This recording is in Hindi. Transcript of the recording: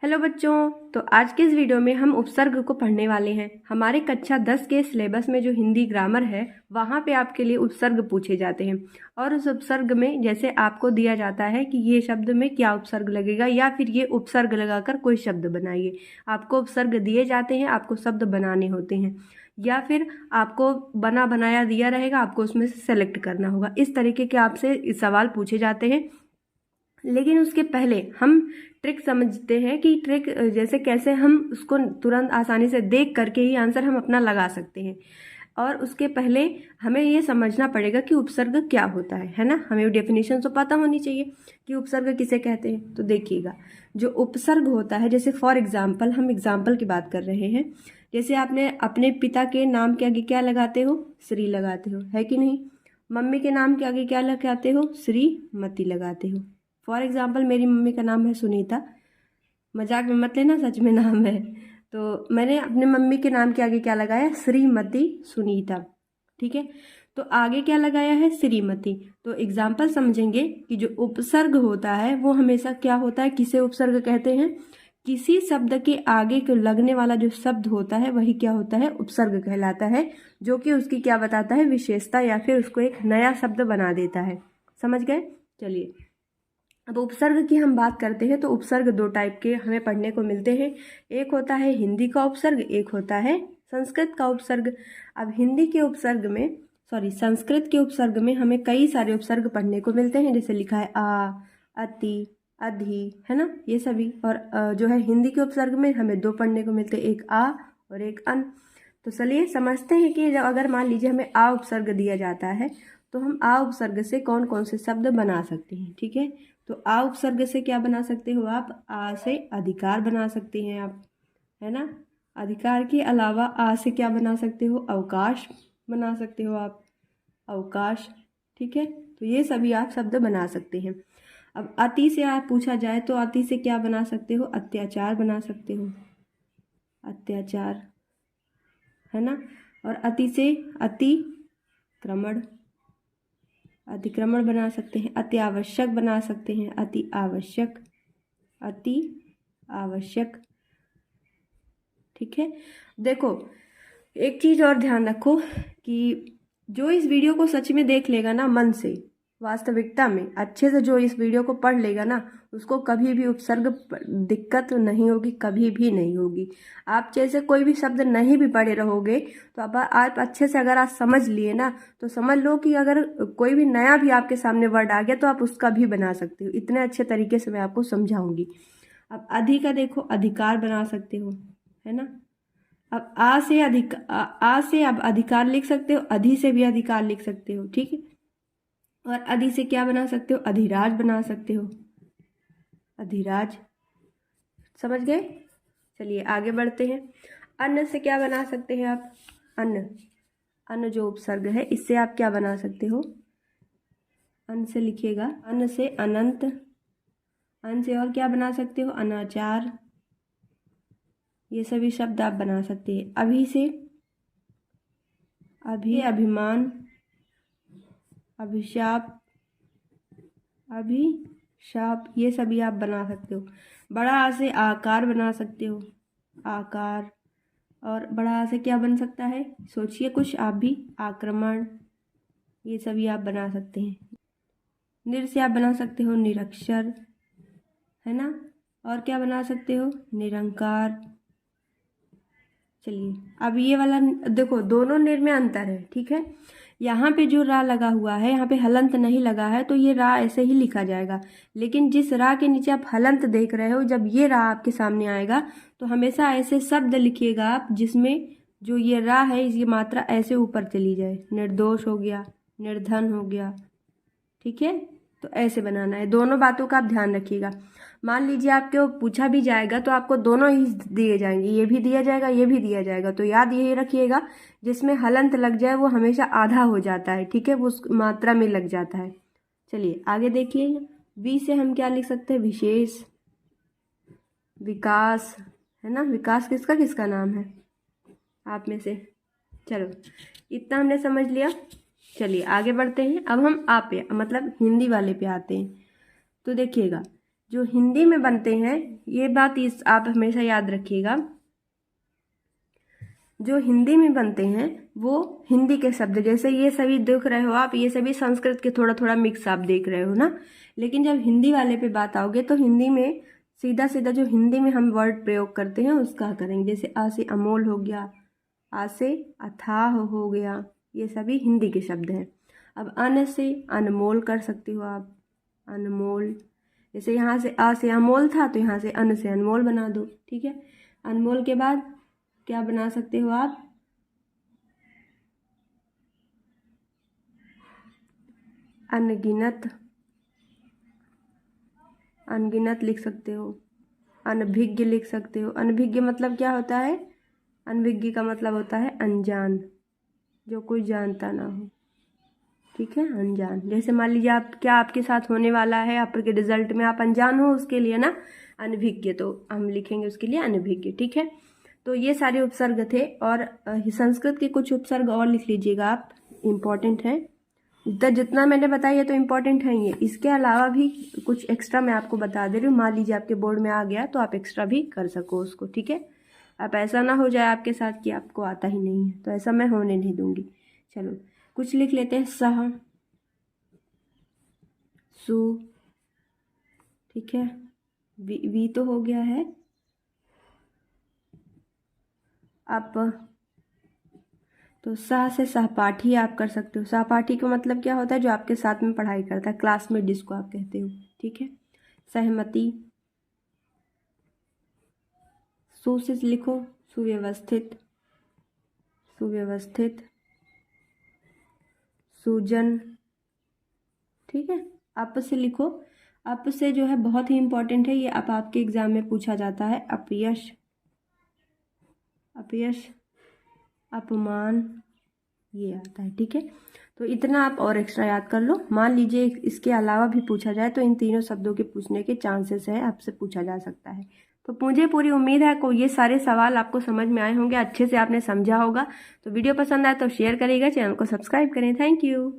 हेलो बच्चों, तो आज के इस वीडियो में हम उपसर्ग को पढ़ने वाले हैं। हमारे कक्षा 10 के सिलेबस में जो हिंदी ग्रामर है वहाँ पे आपके लिए उपसर्ग पूछे जाते हैं। और उस उपसर्ग में जैसे आपको दिया जाता है कि ये शब्द में क्या उपसर्ग लगेगा या फिर ये उपसर्ग लगाकर कोई शब्द बनाइए। आपको उपसर्ग दिए जाते हैं, आपको शब्द बनाने होते हैं या फिर आपको बना बनाया दिया रहेगा, आपको उसमें से सेलेक्ट करना होगा। इस तरीके के आपसे सवाल पूछे जाते हैं। लेकिन उसके पहले हम ट्रिक समझते हैं कि ट्रिक जैसे कैसे हम उसको तुरंत आसानी से देख करके ही आंसर हम अपना लगा सकते हैं। और उसके पहले हमें ये समझना पड़ेगा कि उपसर्ग क्या होता है ना। हमें डेफिनेशन तो पता होनी चाहिए कि उपसर्ग किसे कहते हैं। तो देखिएगा, जो उपसर्ग होता है, जैसे फॉर एग्जाम्पल, हम एग्जाम्पल की बात कर रहे हैं। जैसे आपने अपने पिता के नाम के आगे क्या लगाते हो? श्री लगाते हो, है कि नहीं। मम्मी के नाम के आगे क्या लगाते हो? श्रीमती लगाते हो। फॉर एग्जाम्पल, मेरी मम्मी का नाम है सुनीता। मजाक में मत लेना, सच में नाम है। तो मैंने अपने मम्मी के नाम के आगे क्या लगाया? श्रीमती सुनीता। ठीक है, तो आगे क्या लगाया है? श्रीमती। तो एग्जाम्पल समझेंगे कि जो उपसर्ग होता है वो हमेशा क्या होता है, किसे उपसर्ग कहते हैं? किसी शब्द के आगे को लगने वाला जो शब्द होता है वही क्या होता है? उपसर्ग कहलाता है, जो कि उसकी क्या बताता है? विशेषता, या फिर उसको एक नया शब्द बना देता है। समझ गए? चलिए, अब उपसर्ग की हम बात करते हैं तो उपसर्ग दो टाइप के हमें पढ़ने को मिलते हैं। एक होता है हिंदी का उपसर्ग, एक होता है संस्कृत का उपसर्ग। अब हिंदी के उपसर्ग में, संस्कृत के उपसर्ग में हमें कई सारे उपसर्ग पढ़ने को मिलते हैं। जैसे लिखा है आ, अति, अधि, है ना, ये सभी। और जो है हिंदी के उपसर्ग में हमें दो पढ़ने को मिलते हैं, एक आ और एक अन। तो चलिए समझते हैं कि अगर मान लीजिए हमें आ उपसर्ग दिया जाता है तो हम आ उपसर्ग से कौन कौन से शब्द बना सकते हैं। ठीक है, तो आ उपसर्ग से क्या बना सकते हो आप? आ से अधिकार बना सकते हैं आप, है ना। अधिकार के अलावा आ से क्या बना सकते हो? अवकाश बना सकते हो आप, अवकाश। ठीक है, तो ये सभी आप शब्द बना सकते हैं। अब अति से आप पूछा जाए तो अति से क्या बना सकते हो? अत्याचार बना सकते हो, अत्याचार, है ना। और अति से अतिक्रमण, अतिक्रमण बना सकते हैं। अति आवश्यक बना सकते हैं, अति आवश्यक, अति आवश्यक। ठीक है, देखो एक चीज और ध्यान रखो कि जो इस वीडियो को सच में देख लेगा ना, मन से, वास्तविकता में अच्छे से जो इस वीडियो को पढ़ लेगा ना, उसको कभी भी उपसर्ग दिक्कत नहीं होगी, कभी भी नहीं होगी। आप जैसे कोई भी शब्द नहीं भी पढ़े रहोगे तो अब आप अच्छे से अगर आप समझ लिए ना, तो समझ लो कि अगर कोई भी नया भी आपके सामने वर्ड आ गया तो आप उसका भी बना सकते हो। इतने अच्छे तरीके से मैं आपको समझाऊंगी। अब अधि का देखो, अधिकार बना सकते हो, है ना। अब आ से आप अधिकार लिख सकते हो, अधि से भी अधिकार लिख सकते हो। ठीक है, और अधि से क्या बना सकते हो? अधिराज बना सकते हो, अधिराज। समझ गए? चलिए आगे बढ़ते हैं। अन्न से क्या बना सकते हैं आप? अन्न, अन्न जो उपसर्ग है इससे आप क्या बना सकते हो? अन्न से लिखिएगा, अन्न से अनंत। अन्न से और क्या बना सकते हो? अनाचार। ये सभी शब्द आप बना सकते हैं। अभी से अभी, अभिमान, अभिशाप, अभिशाप, ये सभी आप बना सकते हो। बड़ा आ से आकार बना सकते हो, आकार। और बड़ा आ से क्या बन सकता है? सोचिए कुछ आप भी, आक्रमण। ये सभी आप बना सकते हैं। निर से आप बना सकते हो निरक्षर, है ना। और क्या बना सकते हो? निरंकार। चलिए, अब ये वाला देखो, दोनों निर में अंतर है। ठीक है, यहाँ पे जो रा लगा हुआ है, यहाँ पे हलंत नहीं लगा है, तो ये रा ऐसे ही लिखा जाएगा। लेकिन जिस रा के नीचे आप हलंत देख रहे हो, जब ये रा आपके सामने आएगा तो हमेशा ऐसे शब्द लिखिएगा आप जिसमें जो ये रा है इसकी मात्रा ऐसे ऊपर चली जाए। निर्दोष हो गया, निर्धन हो गया। ठीक है, तो ऐसे बनाना है। दोनों बातों का आप ध्यान रखिएगा। मान लीजिए आपको पूछा भी जाएगा तो आपको दोनों ही दिए जाएंगे, ये भी दिया जाएगा, ये भी दिया जाएगा। तो याद यही रखिएगा, जिसमें हलंत लग जाए वो हमेशा आधा हो जाता है। ठीक है, वो उस मात्रा में लग जाता है। चलिए आगे देखिए, वी से हम क्या लिख सकते हैं? विशेष, विकास, है ना। विकास किसका किसका नाम है आप में से? चलो, इतना हमने समझ लिया। चलिए आगे बढ़ते हैं। अब हम आप पे, मतलब हिंदी वाले पे आते हैं। तो देखिएगा, जो हिंदी में बनते हैं, ये बात इस आप हमेशा याद रखिएगा, जो हिंदी में बनते हैं वो हिंदी के शब्द, जैसे ये सभी देख रहे हो आप, ये सभी संस्कृत के थोड़ा थोड़ा मिक्स आप देख रहे हो ना। लेकिन जब हिंदी वाले पे बात आओगे तो हिंदी में सीधा सीधा जो हिंदी में हम वर्ड प्रयोग करते हैं उसका करेंगे। जैसे आ से अमोल हो गया, आ से अथाह हो गया, ये सभी हिंदी के शब्द हैं। अब अन से अनमोल कर सकते हो आप, अनमोल। जैसे यहाँ से आ से अमोल था तो यहाँ से अन से अनमोल बना दो, ठीक है। अनमोल के बाद क्या बना सकते हो आप, अनगिनत, अनगिनत लिख सकते हो। अनभिज्ञ लिख सकते हो। अनभिज्ञ मतलब क्या होता है, अनभिज्ञ का मतलब होता है अनजान, जो कोई जानता ना हो, ठीक है, अनजान। जैसे मान लीजिए आप क्या आपके साथ होने वाला है, आपके रिजल्ट में आप अनजान हो, उसके लिए ना अनभिज्ञ, तो हम लिखेंगे उसके लिए अनभिज्ञ, ठीक है। तो ये सारे उपसर्ग थे। और संस्कृत के कुछ उपसर्ग और लिख लीजिएगा आप, इम्पॉर्टेंट है। जितना मैंने बताया तो इम्पॉर्टेंट है ये, इसके अलावा भी कुछ एक्स्ट्रा मैं आपको बता दे रही हूँ। मान लीजिए आपके बोर्ड में आ गया तो आप एक्स्ट्रा भी कर सको उसको, ठीक है। अब ऐसा ना हो जाए आपके साथ कि आपको आता ही नहीं है, तो ऐसा मैं होने नहीं दूंगी। चलो कुछ लिख लेते हैं, सह, सु, ठीक है, वी तो हो गया है। आप तो सह से सहपाठी आप कर सकते हो। सहपाठी का मतलब क्या होता है, जो आपके साथ में पढ़ाई करता है, क्लासमेट जिसको आप कहते हो, ठीक है। सहमति, सु से लिखो सुव्यवस्थित, सुव्यवस्थित, सुजन, ठीक है। अप से लिखो, अप से जो है बहुत ही इंपॉर्टेंट है ये, अब आपके एग्जाम में पूछा जाता है। अपयश, अपयश, अपमान, ये आता है, ठीक है। तो इतना आप और एक्स्ट्रा याद कर लो। मान लीजिए इसके अलावा भी पूछा जाए तो इन तीनों शब्दों के पूछने के चांसेस है, आपसे पूछा जा सकता है। तो मुझे पूरी उम्मीद है को ये सारे सवाल आपको समझ में आए होंगे, अच्छे से आपने समझा होगा। तो वीडियो पसंद आए तो शेयर करिएगा, चैनल को सब्सक्राइब करें। Thank you.